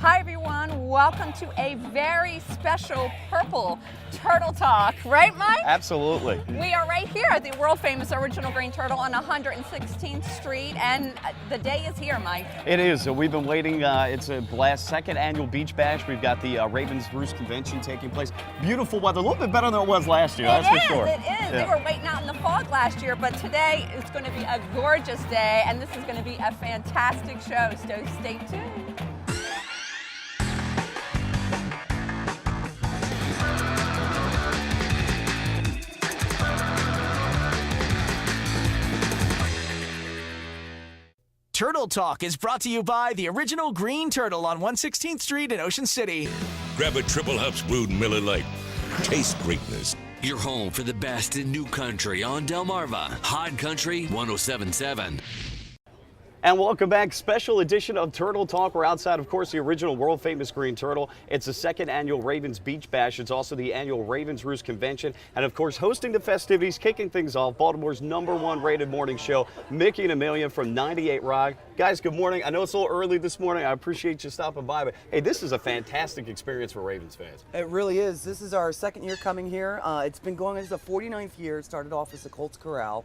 Hi everyone, welcome to a very special purple Turtle Talk, right Mike? Absolutely. We are right here at the world famous Original Green Turtle on 116th Street, and the day is here, Mike. It is. So we've been waiting. It's a blast. Second annual Beach Bash. We've got the Ravens Roost Convention taking place. Beautiful weather, a little bit better than it was last year, that's for sure. It is. Yeah. They were waiting out in the fog last year, but today it's going to be a gorgeous day, and this is going to be a fantastic show, so stay tuned. Turtle Talk is brought to you by the Original Green Turtle on 116th Street in Ocean City. Grab a triple hops brewed Miller Lite. Taste greatness. Your home for the best in New Country on Delmarva. Hod Country 1077. And welcome back. Special edition of Turtle Talk. We're outside, of course, the original world famous Green Turtle. It's the second annual Ravens Beach Bash. It's also the annual Ravens Roost Convention. And of course, hosting the festivities, kicking things off, Baltimore's #1 rated morning show, Mickey and Amelia from 98 Rock. Guys, good morning. I know it's a little early this morning. I appreciate you stopping by, but hey, this is a fantastic experience for Ravens fans. It really is. This is our second year coming here. It's been going as the 49th year. It started off as the Colts Corral.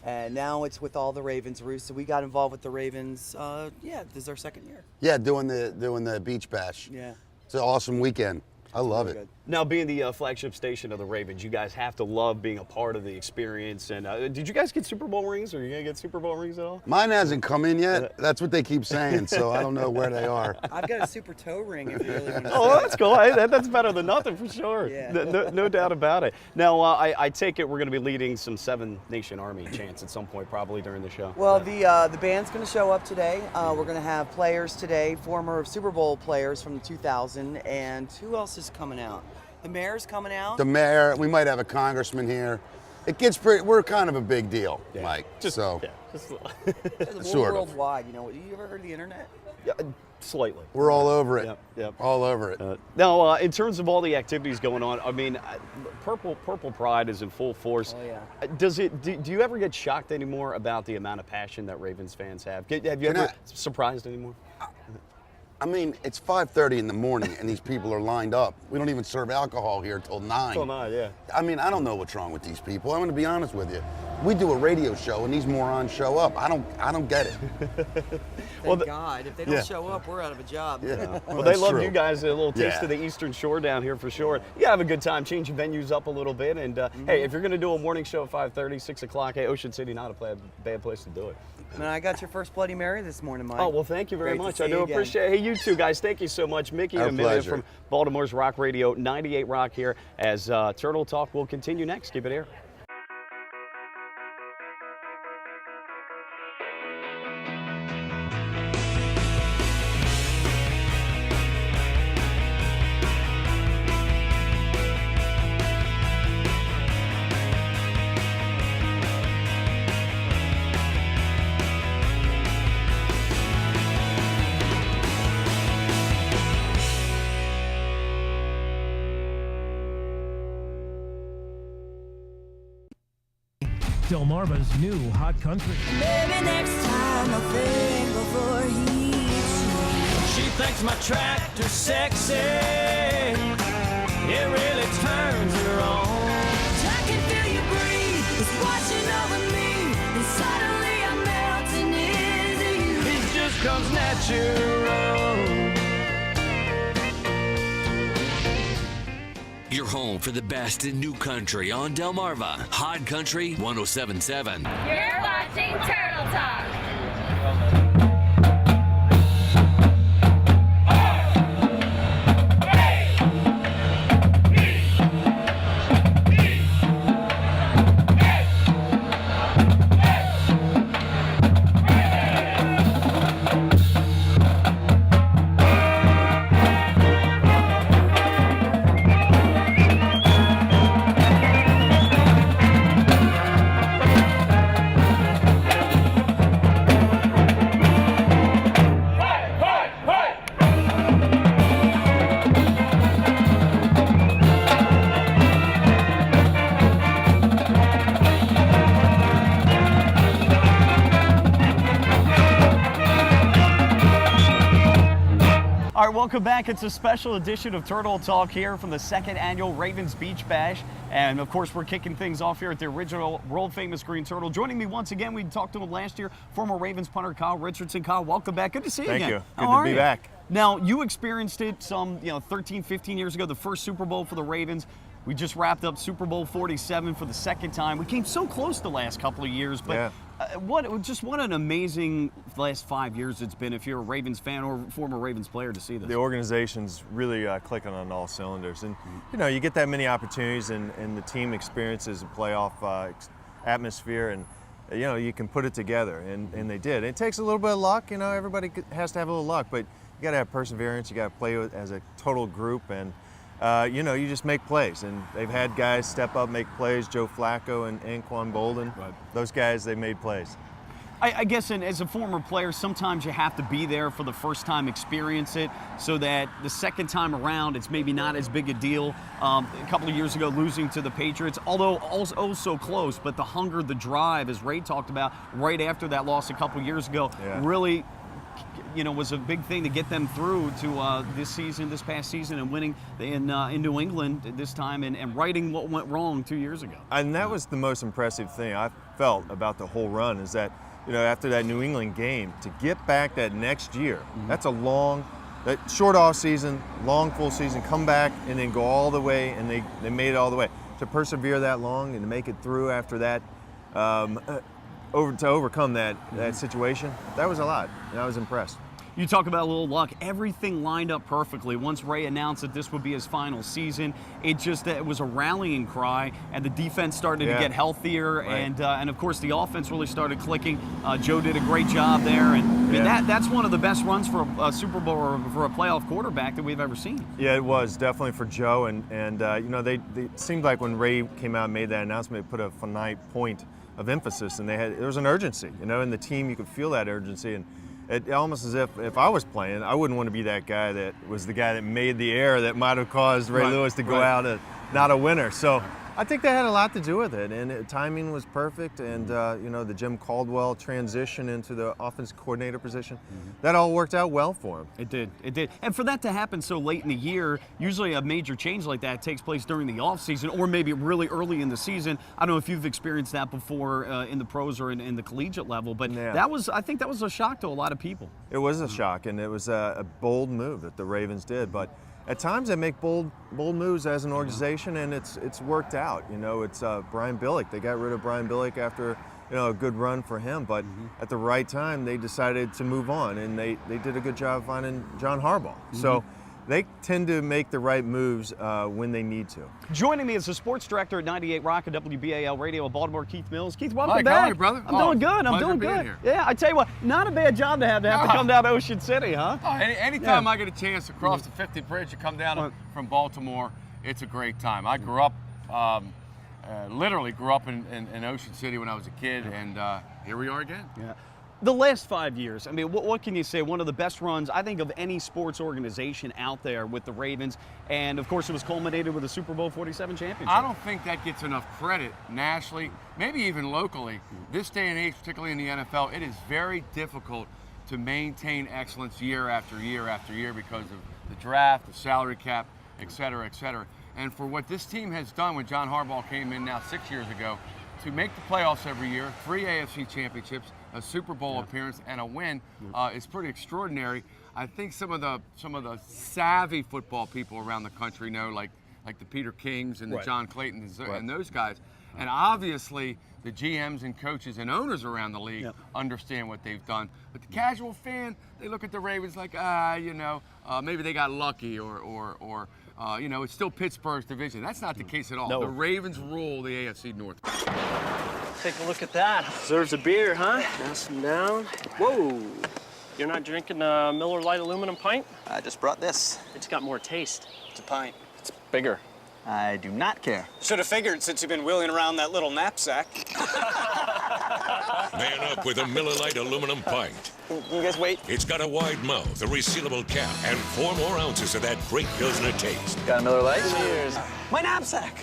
And now it's with all the Ravens Roost. So we got involved with the Ravens. This is our second year. Yeah, doing the Beach Bash. Yeah. It's an awesome weekend. I love it. Good. Now, being the flagship station of the Ravens, you guys have to love being a part of the experience. And did you guys get Super Bowl rings? Are you going to get Super Bowl rings at all? Mine hasn't come in yet. That's what they keep saying, so I don't know where they are. I've got a super toe ring if you really want to Oh, see. that's cool. That's better than nothing for sure. Yeah. No doubt about it. Now, I take it we're going to be leading some Seven Nation Army chants at some point, probably during the show. Well, the band's going to show up today. We're going to have players today, former Super Bowl players from 2000, and who else is coming out? The mayor's coming out. The mayor, we might have a congressman here. It gets pretty, we're kind of a big deal, Mike. Just so, We're sort of. worldwide. You know, you ever heard of the internet? Yeah, slightly. We're all over it. Yep. All over it. Now, in terms of all the activities going on, I mean, Purple Pride is in full force. Oh, yeah. Do you ever get shocked anymore about the amount of passion that Ravens fans have? Have you ever surprised anymore? I mean, it's 5:30 in the morning and these people are lined up. We don't even serve alcohol here till 9. Till 9, yeah. I mean, I don't know what's wrong with these people. I'm going to be honest with you. We do a radio show and these morons show up. I don't get it. Thank God. If they don't show up, we're out of a job. Yeah. Well, they love true. you guys. A little taste Yeah. of the Eastern Shore down here for sure. You have a good time, change your venues up a little bit. And hey, if you're going to do a morning show at 5:30, 6 o'clock, hey, Ocean City, not a bad place to do it. And I got your first Bloody Mary this morning, Mike. Oh, well, thank you very Great to much. see I do you again. appreciate it. Hey, you two guys, thank you so much. Mickey Our and Amelia pleasure. from Baltimore's Rock Radio, 98 Rock here, as Turtle Talk will continue next. Keep it here. Delmarva's new hot country. Maybe next time I'll think before he shoots. She thinks my tractor's sexy. It really turns her on. I can feel you breathe, it's washing over me, and suddenly I'm melting into you. It just comes natural. Your home for the best in New Country on Delmarva. Hod Country 1077. You're watching Turtle Talk. welcome back. It's a special edition of Turtle Talk here from the second annual Ravens Beach Bash. And of course, we're kicking things off here at the original world famous Green Turtle. Joining me once again, we talked to him last year, former Ravens punter Col Richardson. Col, welcome back. Good to see you again. Thank you. How Good are to be you? back. Now, you experienced it some 13, 15 years ago, the first Super Bowl for the Ravens. We just wrapped up Super Bowl 47 for the second time. We came so close the last couple of years, but Yeah. what an amazing last 5 years it's been if you're a Ravens fan or former Ravens player to see this. The organization's really clicking on all cylinders. And, you get that many opportunities and the team experiences a playoff atmosphere and, you can put it together. And they did. It takes a little bit of luck. Everybody has to have a little luck, but you got to have perseverance. You got to play as a total group. And, you just make plays. And they've had guys step up, make plays. Joe Flacco and Anquan Bolden. Right. Those guys, they made plays. I guess as a former player, sometimes you have to be there for the first time, experience it, so that the second time around, it's maybe not as big a deal. A couple of years ago, losing to the Patriots, although also so close, but the hunger, the drive, as Ray talked about, right after that loss a couple of years ago, really was a big thing to get them through to this past season, and winning in New England this time and righting what went wrong 2 years ago. And that was the most impressive thing I felt about the whole run is that, after that New England game, to get back that next year, that's that short off season, long full season, come back and then go all the way, and they made it all the way. To persevere that long and to make it through after that, to overcome that situation, that was a lot, and I was impressed. You talk about a little luck. Everything lined up perfectly. Once Ray announced that this would be his final season, it was a rallying cry, and the defense started to get healthier, right. and of course the offense really started clicking. Joe did a great job there, and that's one of the best runs for a Super Bowl or for a playoff quarterback that we've ever seen. Yeah, it was definitely for Joe, and they it seemed like when Ray came out and made that announcement, it put a finite point of emphasis, and there was an urgency, in the team. You could feel that urgency, and it almost as if I was playing, I wouldn't want to be that guy that was the guy that made the error that might have caused Ray Lewis to go out not a winner. So I think that had a lot to do with it, and timing was perfect, and the Jim Caldwell transition into the offense coordinator position, that all worked out well for him. It did. And for that to happen so late in the year, usually a major change like that takes place during the offseason or maybe really early in the season. I don't know if you've experienced that before in the pros or in the collegiate level, but I think that was a shock to a lot of people. It was a shock, and it was a bold move that the Ravens did, but at times they make bold moves as an organization, and it's worked out. It's Brian Billick. They got rid of Brian Billick after a good run for him, but at the right time they decided to move on, and they did a good job finding John Harbaugh. So they tend to make the right moves when they need to. Joining me is the sports director at 98 Rock and WBAL Radio in Baltimore, Keith Mills. Keith, welcome Mike, back. how are you, brother? I'm doing good. I'm doing being good. here. Yeah, I tell you what, not a bad job to have to come down to Ocean City, huh? Anytime I get a chance to cross the 50th Bridge to come down from Baltimore, it's a great time. I grew up, literally grew up in Ocean City when I was a kid, and here we are again. Yeah. The last 5 years, I mean, what can you say? One of the best runs, I think, of any sports organization out there with the Ravens. And, of course, it was culminated with a Super Bowl 47 championship. I don't think that gets enough credit nationally, maybe even locally. This day and age, particularly in the NFL, it is very difficult to maintain excellence year after year after year because of the draft, the salary cap, et cetera, et cetera. And for what this team has done when John Harbaugh came in now 6 years ago, to make the playoffs every year, 3 AFC championships, a Super Bowl appearance, and a win is pretty extraordinary. I think some of the savvy football people around the country know, like the Peter Kings and the John Claytons and those guys. And obviously the GMs and coaches and owners around the league understand what they've done. But the casual fan, they look at the Ravens like, maybe they got lucky or it's still Pittsburgh's division. That's not the case at all. No. The Ravens rule the AFC North. Take a look at that. Deserves a beer, huh? Pass them down. Whoa. You're not drinking a Miller Lite aluminum pint? I just brought this. It's got more taste. It's a pint. It's bigger. I do not care. Should have figured since you've been wheeling around that little knapsack. Man up with a Miller Lite aluminum pint. You guys wait. It's got a wide mouth, a resealable cap, and 4 more ounces of that great Pilsner taste. Got a Miller Lite? Cheers. My knapsack.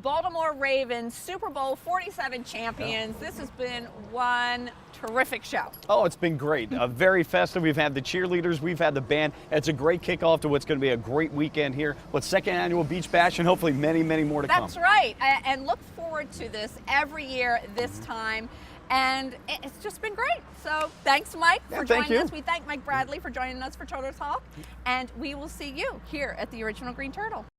Baltimore Ravens, Super Bowl 47 champions. This has been one terrific show. Oh, it's been great. Very festive. We've had the cheerleaders, we've had the band. It's a great kickoff to what's going to be a great weekend here with second annual Beach Bash and hopefully many, many more to come. That's right. And look forward to this every year this time. And it's just been great. So thanks, Mike, for joining us. We thank Mike Bradley for joining us for Total Talk. And we will see you here at the Original Green Turtle.